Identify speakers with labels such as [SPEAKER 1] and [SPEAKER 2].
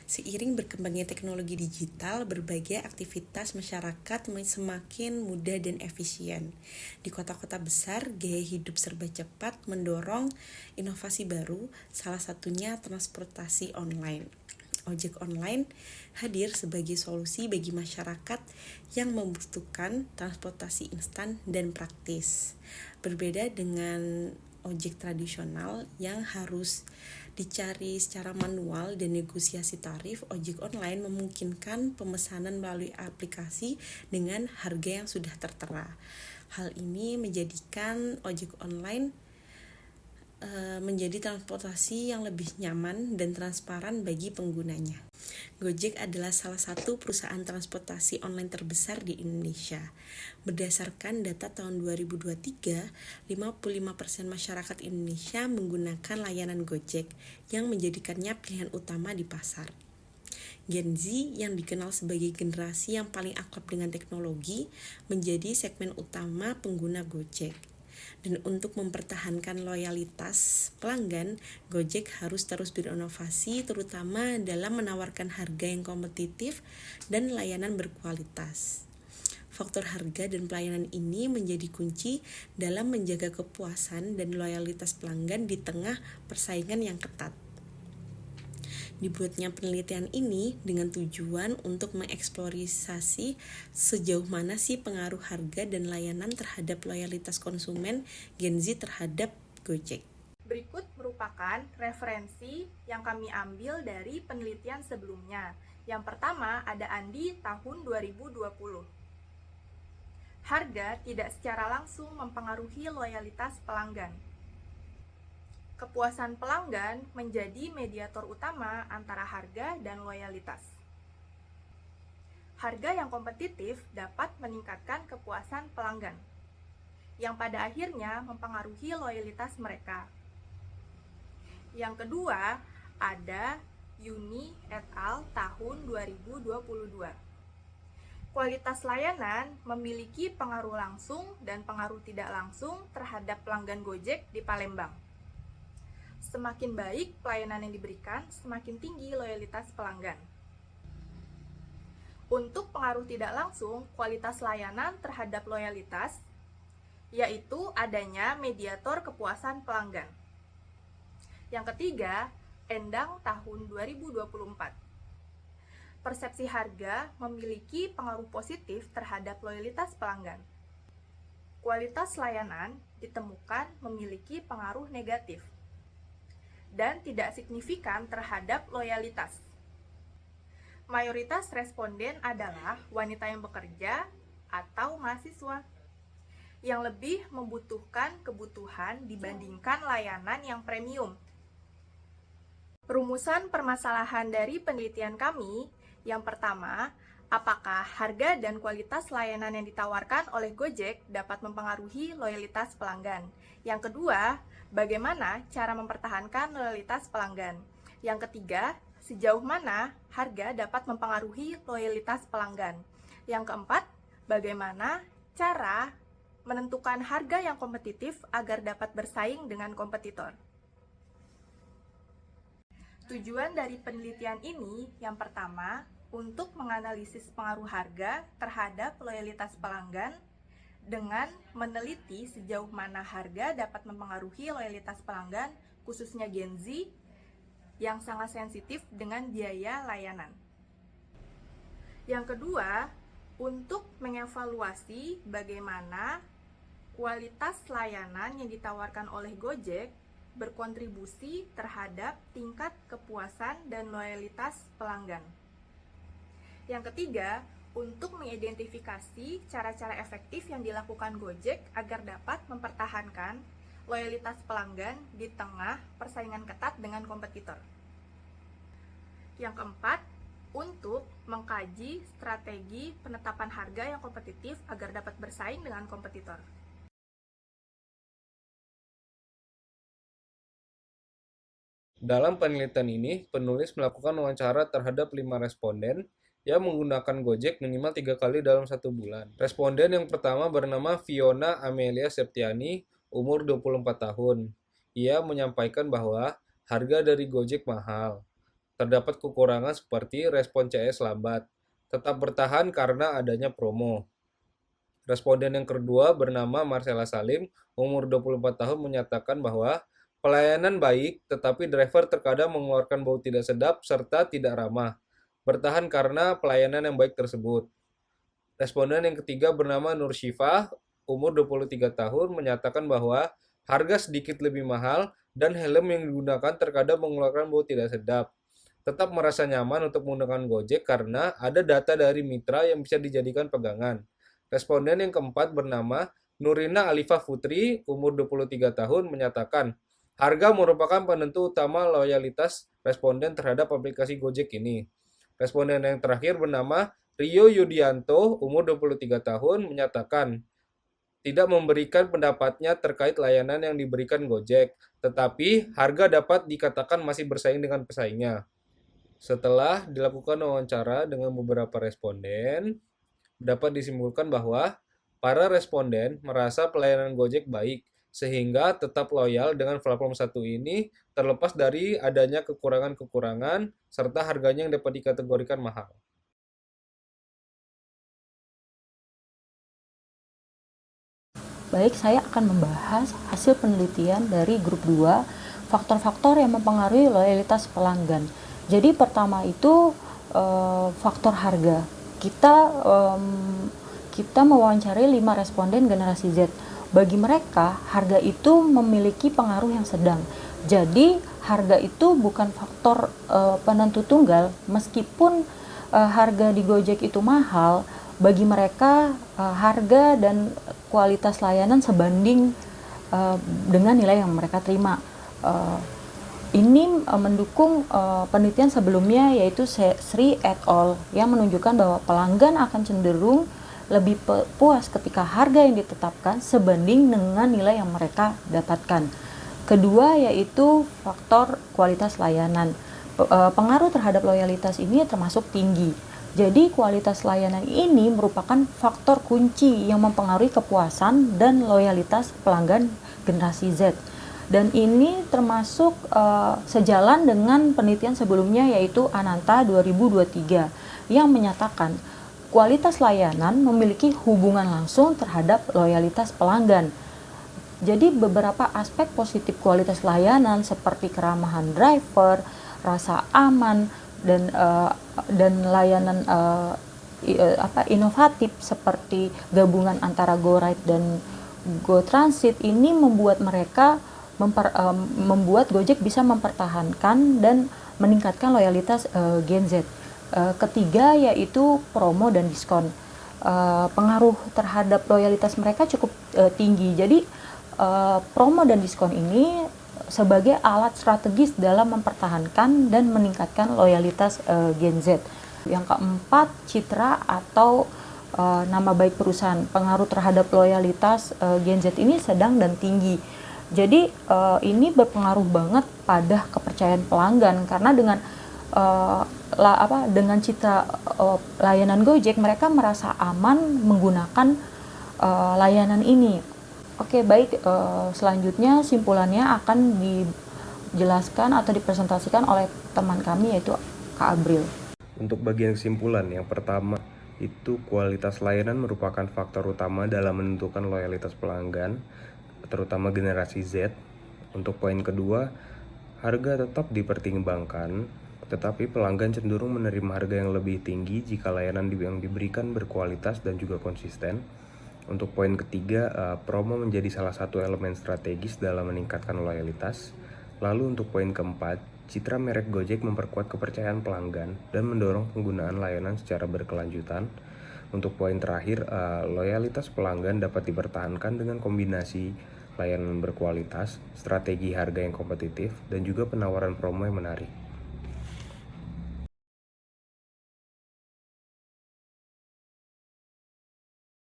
[SPEAKER 1] Seiring berkembangnya teknologi digital, berbagai aktivitas masyarakat semakin mudah dan efisien. Di kota-kota besar, gaya hidup serba cepat mendorong inovasi baru, salah satunya transportasi online. Ojek online hadir sebagai solusi bagi masyarakat yang membutuhkan transportasi instan dan praktis. Berbeda dengan ojek tradisional yang harus dicari secara manual dan negosiasi tarif, ojek online memungkinkan pemesanan melalui aplikasi dengan harga yang sudah tertera. Hal ini menjadikan ojek online menjadi transportasi yang lebih nyaman dan transparan bagi penggunanya. Gojek adalah salah satu perusahaan transportasi online terbesar di Indonesia. Berdasarkan data tahun 2023, 55% masyarakat Indonesia menggunakan layanan Gojek yang menjadikannya pilihan utama di pasar. Gen Z yang dikenal sebagai generasi yang paling akrab dengan teknologi menjadi segmen utama pengguna Gojek. Dan untuk mempertahankan loyalitas pelanggan, Gojek harus terus berinovasi, terutama dalam menawarkan harga yang kompetitif dan layanan berkualitas. Faktor harga dan pelayanan ini menjadi kunci dalam menjaga kepuasan dan loyalitas pelanggan di tengah persaingan yang ketat. Dibuatnya penelitian ini dengan tujuan untuk mengeksplorasi sejauh mana sih pengaruh harga dan layanan terhadap loyalitas konsumen Gen Z terhadap Gojek.
[SPEAKER 2] Berikut merupakan referensi yang kami ambil dari penelitian sebelumnya. Yang pertama ada Andi tahun 2020. Harga tidak secara langsung mempengaruhi loyalitas pelanggan. Kepuasan pelanggan menjadi mediator utama antara harga dan loyalitas. Harga yang kompetitif dapat meningkatkan kepuasan pelanggan, yang pada akhirnya mempengaruhi loyalitas mereka. Yang kedua, ada Yuni et al. Tahun 2022. Kualitas layanan memiliki pengaruh langsung dan pengaruh tidak langsung terhadap pelanggan Gojek di Palembang. Semakin baik pelayanan yang diberikan, semakin tinggi loyalitas pelanggan. Untuk pengaruh tidak langsung, kualitas layanan terhadap loyalitas, yaitu adanya mediator kepuasan pelanggan. Yang ketiga, Endang tahun 2024. Persepsi harga memiliki pengaruh positif terhadap loyalitas pelanggan. Kualitas layanan ditemukan memiliki pengaruh negatif dan tidak signifikan terhadap loyalitas. Mayoritas responden adalah wanita yang bekerja atau mahasiswa yang lebih membutuhkan kebutuhan dibandingkan layanan yang premium. Rumusan permasalahan dari penelitian kami, yang pertama, apakah harga dan kualitas layanan yang ditawarkan oleh Gojek dapat mempengaruhi loyalitas pelanggan? Yang kedua, bagaimana cara mempertahankan loyalitas pelanggan? Yang ketiga, sejauh mana harga dapat mempengaruhi loyalitas pelanggan? Yang keempat, bagaimana cara menentukan harga yang kompetitif agar dapat bersaing dengan kompetitor? Tujuan dari penelitian ini, yang pertama, untuk menganalisis pengaruh harga terhadap loyalitas pelanggan dengan meneliti sejauh mana harga dapat mempengaruhi loyalitas pelanggan, khususnya Gen Z, yang sangat sensitif dengan biaya layanan. Yang kedua, untuk mengevaluasi bagaimana kualitas layanan yang ditawarkan oleh Gojek berkontribusi terhadap tingkat kepuasan dan loyalitas pelanggan. Yang ketiga, untuk mengidentifikasi cara-cara efektif yang dilakukan Gojek agar dapat mempertahankan loyalitas pelanggan di tengah persaingan ketat dengan kompetitor. Yang keempat, untuk mengkaji strategi penetapan harga yang kompetitif agar dapat bersaing dengan kompetitor.
[SPEAKER 3] Dalam penelitian ini, penulis melakukan wawancara terhadap 5 responden yang menggunakan Gojek minimal 3 kali dalam 1 bulan. Responden yang pertama bernama Fiona Amelia Septiani, umur 24 tahun. Ia menyampaikan bahwa harga dari Gojek mahal. terdapat kekurangan seperti respon CS lambat, tetap bertahan karena adanya promo. Responden yang kedua bernama Marcella Salim, umur 24 tahun, menyatakan bahwa pelayanan baik, tetapi driver terkadang mengeluarkan bau tidak sedap serta tidak ramah. Bertahan karena pelayanan yang baik tersebut. Responden yang ketiga bernama Nur Syifa, umur 23 tahun, menyatakan bahwa harga sedikit lebih mahal dan helm yang digunakan terkadang mengeluarkan bau tidak sedap. Tetap merasa nyaman untuk menggunakan Gojek karena ada data dari mitra yang bisa dijadikan pegangan. Responden yang keempat bernama Nurina Alifah Putri, umur 23 tahun, menyatakan harga merupakan penentu utama loyalitas responden terhadap aplikasi Gojek ini. Responden yang terakhir bernama Rio Yudianto, umur 23 tahun, menyatakan tidak memberikan pendapatnya terkait layanan yang diberikan Gojek, tetapi harga dapat dikatakan masih bersaing dengan pesaingnya. Setelah dilakukan wawancara dengan beberapa responden, dapat disimpulkan bahwa para responden merasa pelayanan Gojek baik, sehingga tetap loyal dengan platform satu ini terlepas dari adanya kekurangan-kekurangan serta harganya yang dapat dikategorikan mahal.
[SPEAKER 4] Baik, saya akan membahas hasil penelitian dari grup 2, faktor-faktor yang mempengaruhi loyalitas pelanggan. Jadi pertama itu faktor harga. Kita mewawancari 5 responden generasi Z. Bagi mereka, harga itu memiliki pengaruh yang sedang. Jadi, harga itu bukan faktor penentu tunggal, meskipun harga di Gojek itu mahal, bagi mereka harga dan kualitas layanan sebanding dengan nilai yang mereka terima. Ini mendukung penelitian sebelumnya, yaitu Sri et al. Yang menunjukkan bahwa pelanggan akan cenderung lebih puas ketika harga yang ditetapkan sebanding dengan nilai yang mereka dapatkan. Kedua yaitu faktor kualitas layanan. Pengaruh terhadap loyalitas ini termasuk tinggi. Jadi kualitas layanan ini merupakan faktor kunci yang mempengaruhi kepuasan dan loyalitas pelanggan generasi Z. Dan ini termasuk sejalan dengan penelitian sebelumnya, yaitu Ananta 2023 yang menyatakan kualitas layanan memiliki hubungan langsung terhadap loyalitas pelanggan. Jadi beberapa aspek positif kualitas layanan seperti keramahan driver, rasa aman, dan layanan inovatif seperti gabungan antara GoRide dan GoTransit ini membuat mereka membuat Gojek bisa mempertahankan dan meningkatkan loyalitas Gen Z. Ketiga yaitu promo dan diskon. Pengaruh terhadap loyalitas mereka cukup tinggi. Jadi promo dan diskon ini sebagai alat strategis dalam mempertahankan dan meningkatkan loyalitas Gen Z. Yang keempat, citra atau nama baik perusahaan. Pengaruh terhadap loyalitas Gen Z ini sedang dan tinggi. Jadi ini berpengaruh banget pada kepercayaan pelanggan, karena dengan citra layanan Gojek mereka merasa aman menggunakan layanan ini. Oke, baik, selanjutnya simpulannya akan dijelaskan atau dipresentasikan oleh teman kami, yaitu Kak Abril.
[SPEAKER 5] Untuk bagian kesimpulan, yang pertama itu kualitas layanan merupakan faktor utama dalam menentukan loyalitas pelanggan, terutama generasi Z. Untuk poin kedua, harga tetap dipertimbangkan, tetapi pelanggan cenderung menerima harga yang lebih tinggi jika layanan yang diberikan berkualitas dan juga konsisten. Untuk poin ketiga, promo menjadi salah satu elemen strategis dalam meningkatkan loyalitas. Lalu untuk poin keempat, citra merek Gojek memperkuat kepercayaan pelanggan dan mendorong penggunaan layanan secara berkelanjutan. Untuk poin terakhir, loyalitas pelanggan dapat dipertahankan dengan kombinasi layanan berkualitas, strategi harga yang kompetitif, dan juga penawaran promo yang menarik.